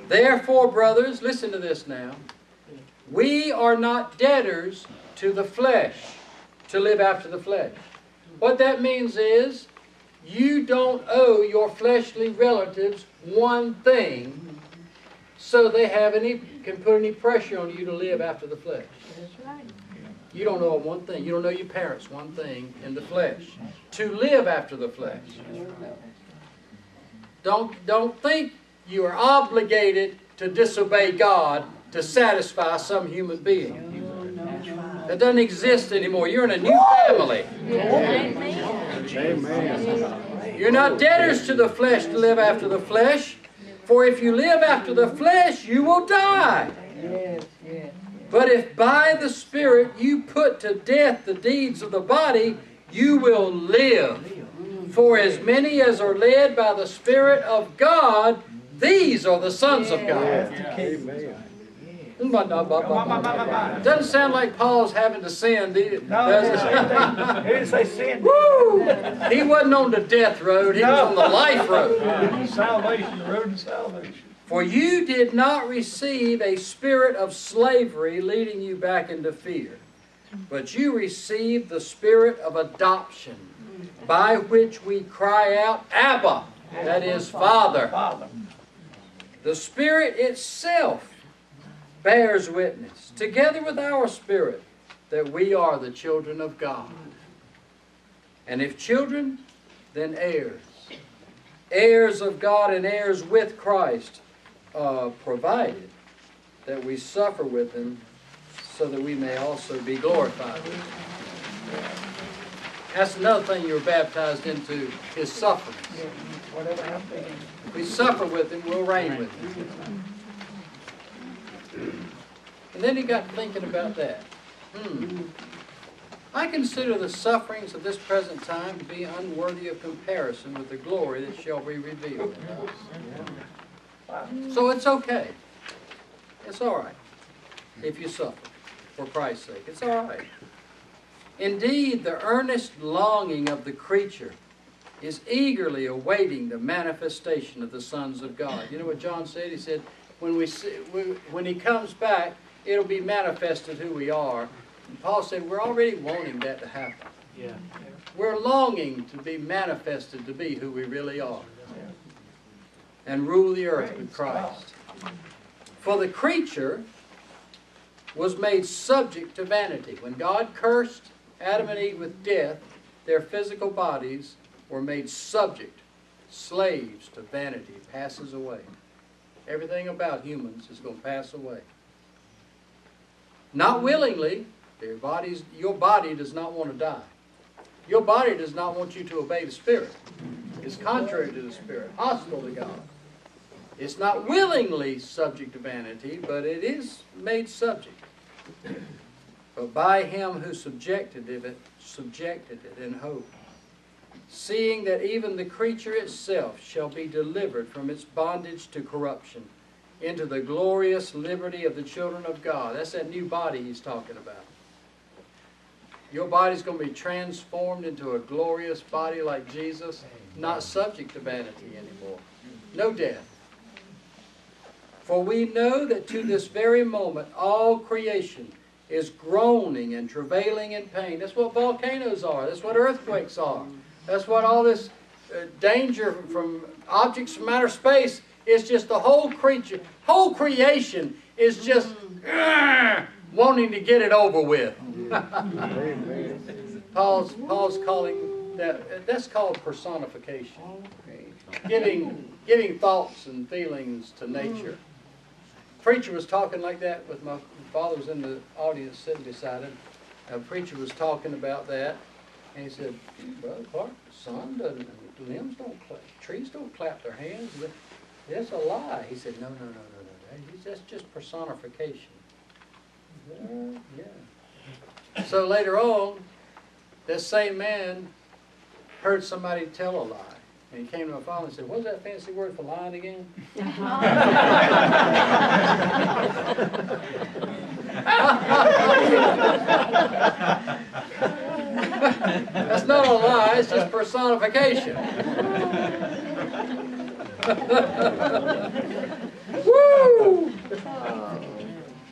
Therefore, brothers, listen to this now. We are not debtors to the flesh, to live after the flesh. What that means is, you don't owe your fleshly relatives one thing, so they can put any pressure on you to live after the flesh. That's right. You don't owe them one thing. You don't owe your parents one thing in the flesh. To live after the flesh. Don't think you are obligated to disobey God to satisfy some human being. That doesn't exist anymore. You're in a new family. Amen. You're not debtors to the flesh to live after the flesh. For if you live after the flesh, you will die. But if by the Spirit you put to death the deeds of the body, you will live. For as many as are led by the Spirit of God, these are the sons of God. Amen. Doesn't sound like Paul's having to sin, does it? He didn't say sin. Woo! He wasn't on the death road, he was on the life road. Salvation, the road to salvation. For you did not receive a spirit of slavery leading you back into fear, but you received the spirit of adoption, by which we cry out, Abba, that is, Father. The Spirit itself bears witness, together with our spirit, that we are the children of God. And if children, then heirs. Heirs of God and heirs with Christ, provided that we suffer with Him, so that we may also be glorified with Him. That's another thing you're baptized into, His suffering. If we suffer with Him, we'll reign with Him. And then he got thinking about that. I consider the sufferings of this present time to be unworthy of comparison with the glory that shall be revealed in us. So it's okay. It's all right if you suffer for Christ's sake. It's all right. Indeed, the earnest longing of the creature is eagerly awaiting the manifestation of the sons of God. You know what John said? He said, when He comes back, it'll be manifested who we are. And Paul said, we're already wanting that to happen. Yeah. We're longing to be manifested to be who we really are. And rule the earth with Christ. For the creature was made subject to vanity. When God cursed Adam and Eve with death, their physical bodies were made subject, slaves to vanity. It passes away. Everything about humans is going to pass away. Not willingly. Your body does not want to die. Your body does not want you to obey the Spirit. It's contrary to the Spirit, hostile to God. It's not willingly subject to vanity, but it is made subject. But by Him who subjected it in hope, seeing that even the creature itself shall be delivered from its bondage to corruption into the glorious liberty of the children of God. That's that new body he's talking about. Your body's going to be transformed into a glorious body like Jesus, not subject to vanity anymore. No death. For we know that to this very moment all creation is groaning and travailing in pain. That's what volcanoes are. That's what earthquakes are. That's what all this danger from objects from outer space is. Just the whole creation is just wanting to get it over with. Paul's calling that's called personification. Giving thoughts and feelings to nature. Preacher was talking like that with my father was in the audience sitting beside him. A preacher was talking about that, and he said, "Brother Clark, the sun doesn't, limbs don't clap, trees don't clap their hands. That's a lie." He said, "No. That's just personification." Yeah. So later on, this same man heard somebody tell a lie. And he came to my father and said, "What's that fancy word for lying again?" That's not a lie, it's just personification.